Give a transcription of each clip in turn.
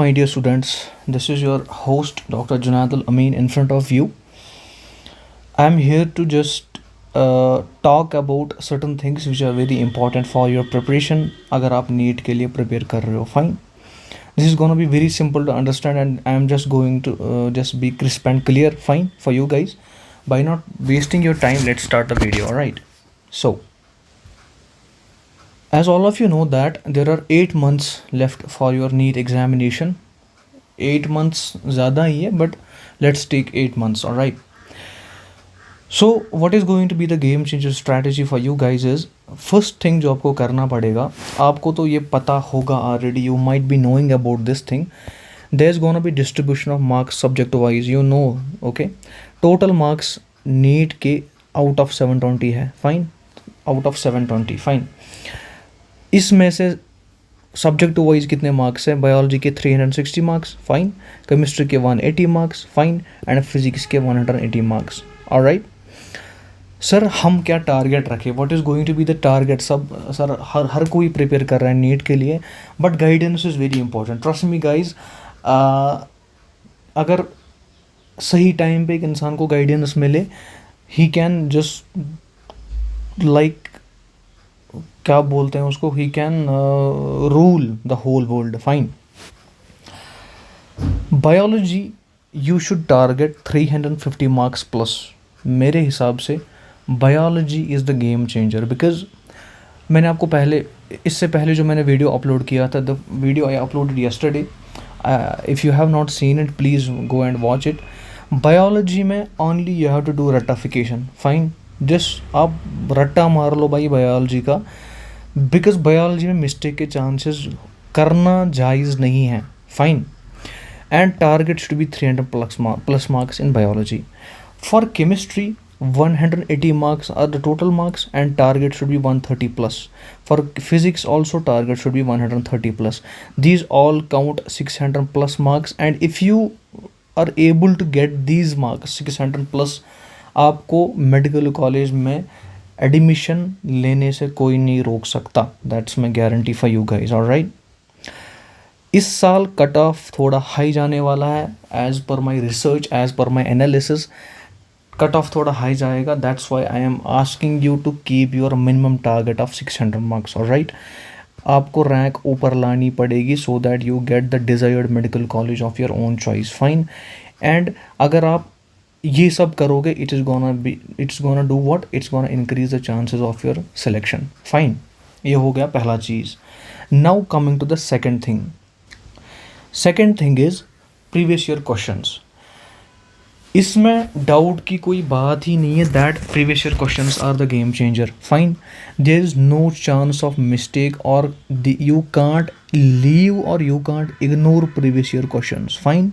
My dear students, this is your host Dr. Junaid Al Amin in front of you. I'm here to just talk about certain things which are very important for your preparation. अगर आप NEET के लिए prepare कर रहे हो, fine. This is gonna be very simple to understand, and I'm just going to just be crisp and clear, fine, for you guys. By not wasting your time, let's start the video. All right. So, as all of you know that there are 8 months left for your NEET examination. 8 months ज़्यादा ही है, but let's take 8 months, alright. So what is going to be the game changer strategy for you guys is, first thing जो आपको करना पड़ेगा, आपको तो ये पता होगा already, you might be knowing about this thing. There's gonna be distribution of marks subject wise, you know, okay. Total marks NEET के out of 720 है, fine, out of 720, fine. इसमें से सब्जेक्ट वाइज कितने मार्क्स हैं? Biology के 360 marks, fine. Chemistry के 180 marks, fine. And physics के 180 marks. Alright sir, हम क्या टारगेट रखें? What is going to be the target? सब सर हर कोई प्रिपेयर कर रहा है नीट के लिए, but guidance is very important. Trust me guys, अगर सही टाइम पे एक इंसान को गाइडेंस मिले, ही कैन जस्ट लाइक क्या बोलते हैं उसको, he can rule the whole world, fine. Biology you should target 350 marks plus. मेरे हिसाब से biology is the game changer, because मैंने आपको इससे पहले जो मैंने वीडियो अपलोड किया था, the video I uploaded yesterday, if you have not seen it please go and watch it. Biology में only you have to do रट्टाफिकेशन, फाइन. जस्ट आप रट्टा मार लो भाई बायोलॉजी का, बिकॉज बायोलॉजी में मिस्टेक के चांसेस करना जायज़ नहीं है, fine. And target should be 300 plus marks in biology. For chemistry 180 marks are the total marks and target should be 130 plus. For physics also target should be 130 plus. These all count 600 plus marks, and if you are able to get these marks 600 plus, आपको medical college में admission लेने से कोई नहीं रोक सकता. That's my guarantee for you guys, alright. इस साल कट ऑफ थोड़ा हाई जाने वाला है, as per my research, as per my analysis. Cut off थोड़ा हाई जाएगा. That's why I am asking you to keep your minimum target of 600 marks, alright. आपको rank ऊपर लानी पड़ेगी so that you get the desired medical college of your own choice, fine. And अगर आप ये सब करोगे, it's gonna do what, it's gonna increase the chances of your selection, fine. ये हो गया पहला चीज़. Now coming to the second thing. Second thing is previous year questions. इसमें डाउट की कोई बात ही नहीं है that previous year questions are the game changer, fine. There is no chance of mistake, और यू कांट लीव और you can't ignore previous year questions, fine.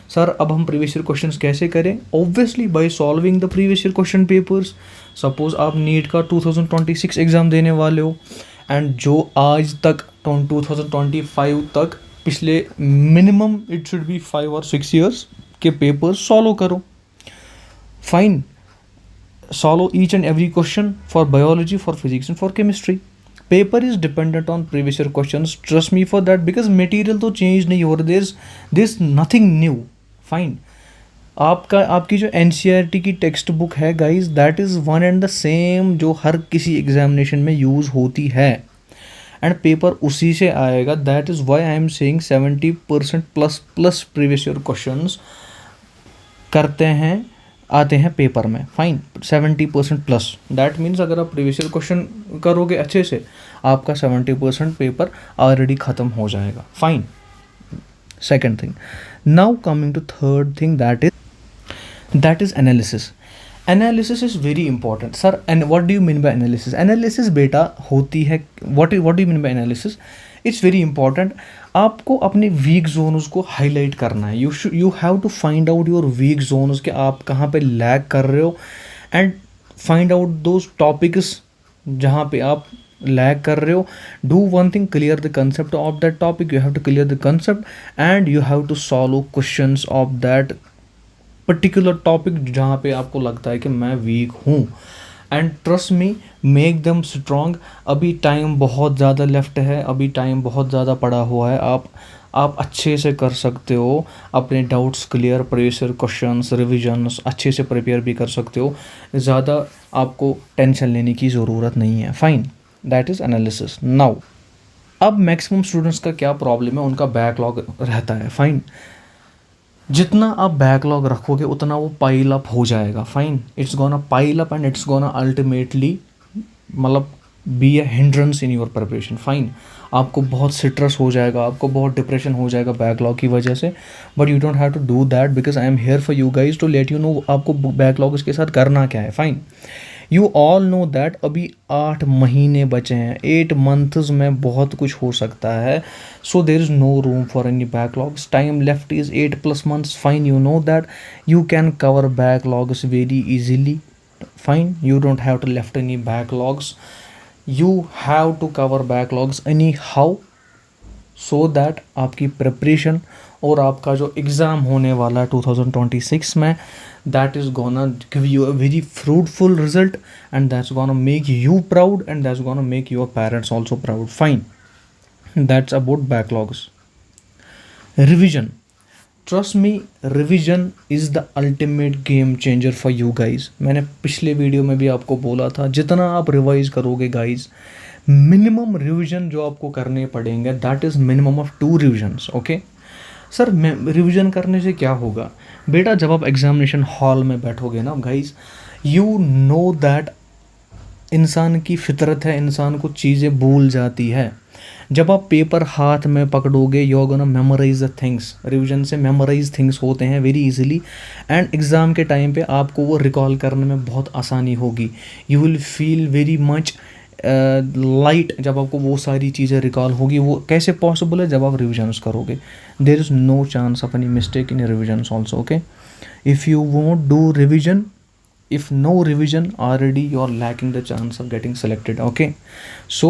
Sir अब हम प्रीवियस ईयर क्वेश्चंस कैसे करें? Obviously by solving the previous year question papers. Suppose आप नीट का 2026 exam देने वाले हो, एंड जो आज तक 2025 तक पिछले मिनिमम इट शुड बी 5 और 6 ईयर्स के पेपर्स सॉल्व करो, fine. Solve each and every question for biology, for physics and for chemistry. Paper is dependent on previous year questions, trust me for that, because material तो change नहीं हो रहा, there is nothing new, fine. आपकी जो NCERT की text book है guys, that is one and the same जो हर किसी एग्जामिनेशन में यूज़ होती है, एंड पेपर उसी से आएगा. That is why I am saying 70% plus previous year questions आते हैं पेपर में, फाइन. 70% प्लस, दैट मीन्स अगर आप प्रीवियस ईयर क्वेश्चन करोगे अच्छे से, आपका 70% पेपर ऑलरेडी ख़त्म हो जाएगा, fine. Second thing. Now coming to third thing, that is analysis. Analysis is very important, sir. And what do you mean by analysis? Analysis बेटा होती है, what do you mean by analysis? It's very important. आपको अपने week Jones को highlight करना है. You have to find out your weak zones कि आप कहाँ पे लैग कर रहे हो, and find out those topics जहाँ पे आप लैग कर रहे हो. Do one thing, clear the concept of that topic. You have to clear the concept and you have to solve questions of that particular topic जहाँ पे आपको लगता है कि मैं वीक हूँ. And trust me, make them strong. अभी time बहुत ज़्यादा लेफ्ट है, अभी टाइम बहुत ज़्यादा पड़ा हुआ है. आप आप अच्छे से कर सकते हो, अपने doubts clear, previous questions, revisions अच्छे से प्रिपेयर भी कर सकते हो, ज़्यादा आपको टेंशन लेने की ज़रूरत नहीं है। Fine, that is analysis. Now अब मैक्सिमम स्टूडेंट्स का क्या प्रॉब्लम है, उनका बैकलॉग रहता है। फाइन, जितना आप बैकलॉग रखोगे उतना वो पाइल अप हो जाएगा। Fine, it's gonna pile up and it's gonna ultimately मतलब be a hindrance in your preparation. Fine, आपको बहुत स्ट्रेस हो जाएगा, आपको बहुत डिप्रेशन हो जाएगा बैकलॉग की वजह से, but you don't have to do that because I am here for you guys to let you know आपको बैकलॉग के साथ करना क्या है। Fine, you all know that अभी 8 महीने बचे हैं, 8 मंथ्स में बहुत कुछ हो सकता है। So there is no room for any backlogs, time left is 8+ months। Fine, you know that you can cover backlogs very easily। Fine, you don't have to left any backlogs, you have to cover backlogs anyhow, so that आपकी preparation और आपका जो exam होने वाला है 2026 में, that is gonna give you a very fruitful result and that's gonna make you proud and that's gonna make your parents also proud। Fine, that's about backlogs। Revision, trust me, revision is the ultimate game changer for you guys. मैंने पिछले video में भी आपको बोला था, जितना आप revise करोगे गाइज, मिनिमम रिविजन जो आपको करने पड़ेंगे that is minimum of 2 revisions. Okay sir, मैं रिविजन करने से क्या होगा बेटा, जब आप एग्जामिनेशन हॉल में बैठोगे ना गाइज, यू नो दैट इंसान की फितरत है, इंसान को चीज़ें भूल जाती है। जब आप पेपर हाथ में पकड़ोगे you are gonna memorise the things. Revision से मेमोराइज थिंग्स होते हैं वेरी इजीली एंड एग्ज़ाम के टाइम पे आपको वो रिकॉल करने में बहुत आसानी होगी। You will feel very much light जब आपको वो सारी चीज़ें रिकॉल होगी। वो कैसे पॉसिबल है, जब आप रिविजन्स करोगे। There is no chance of any mistake in revisions also. Okay, if you won't do revision, if no revision, already you are lacking the chance of getting selected। Okay, so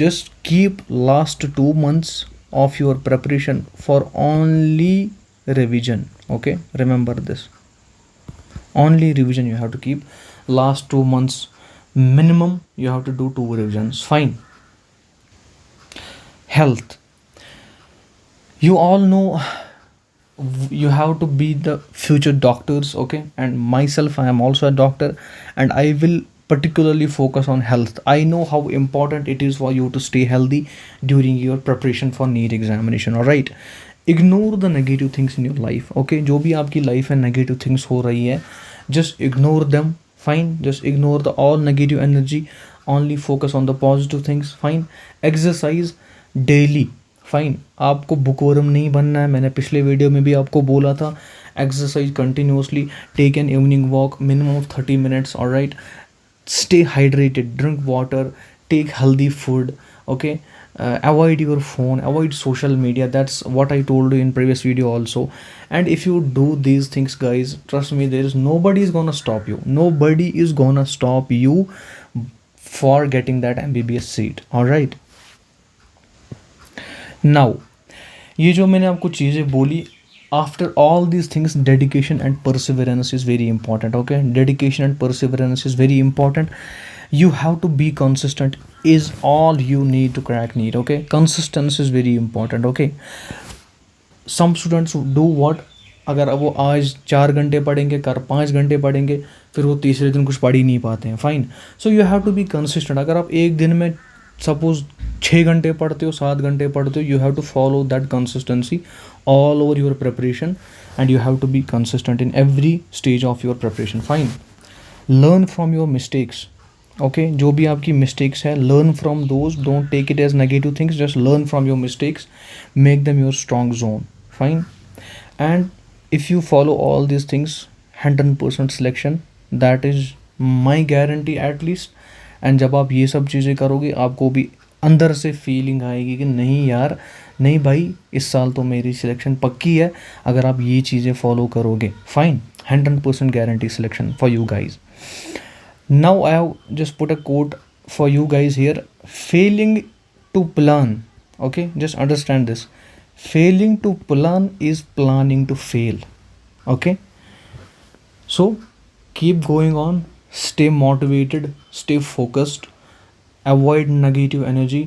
just keep last 2 months of your preparation for only revision। Okay, remember this, only revision you have to keep, last 2 months minimum you have to do 2 revisions। Fine, health, you all know you have to be the future doctors। Okay, and myself, I am also a doctor and I will particularly focus on health। I know how important it is for you to stay healthy during your preparation for NEET examination। all right, ignore the negative things in your life। okay, जो भी आपकी life में negative things हो रही है, just ignore them। fine, just ignore the all negative energy, only focus on the positive things। fine, exercise daily। Fine, आपको bookworm नहीं बनना है, मैंने पिछले वीडियो में भी आपको बोला था। Exercise continuously, take an evening walk minimum of 30 minutes। Alright, stay hydrated, drink water, take healthy food. Okay, avoid your phone, avoid social media, that's what I told you in previous video also। and if you do these things guys, trust me, there is nobody is gonna stop you, nobody is gonna stop you for getting that MBBS seat। all right, now ये जो मैंने आपको चीज़ें बोली, after all these things dedication and perseverance is very important. Okay, dedication and perseverance is very important. you have to be consistent is all you need to crack NEET। okay, consistency is very important। okay, some students do what, अगर वो आज 4 घंटे पढ़ेंगे, कर 5 घंटे पढ़ेंगे, फिर वो तीसरे दिन कुछ पढ़ ही नहीं पाते हैं। Fine, so you have to be consistent. अगर आप एक दिन में सपोज 6 घंटे पढ़ते हो, 7 घंटे पढ़ते हो, you have to follow that consistency all over your preparation and you have to be consistent in every stage of your preparation. Fine, learn from your mistakes. Okay, जो भी आपकी मिस्टेक्स है, learn from those, don't take it as negative things, just learn from your mistakes, make them your strong zone. Fine, and if you follow all this things, 100% selection, that is my guarantee at least. And जब आप ये सब चीज़ें करोगे, आपको भी अंदर से फीलिंग आएगी कि नहीं यार, नहीं भाई, इस साल तो मेरी सिलेक्शन पक्की है अगर आप ये चीज़ें फॉलो करोगे। Fine, 100% guarantee selection for you guys. Now I have just put a quote for you guys here, failing to plan। okay, just understand this, failing to plan is planning to fail। okay, so keep going on, stay motivated, stay focused, avoid negative energy।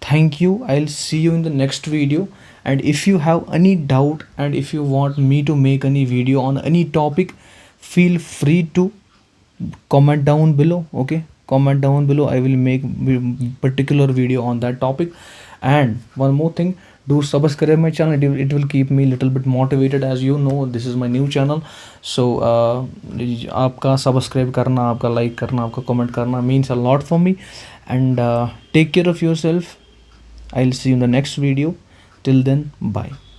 thank you, I'll see you in the next video And if you have any doubt and if you want me to make any video on any topic, feel free to comment down below. Okay, comment down below, I will make particular video on that topic. And one more thing, do subscribe my channel. It will keep me little bit motivated. As you know, this is my new channel. So आपका subscribe करना, आपका like करना, आपका comment करना means a lot for me. And take care of yourself. I'll see you in the next video. Till then, bye.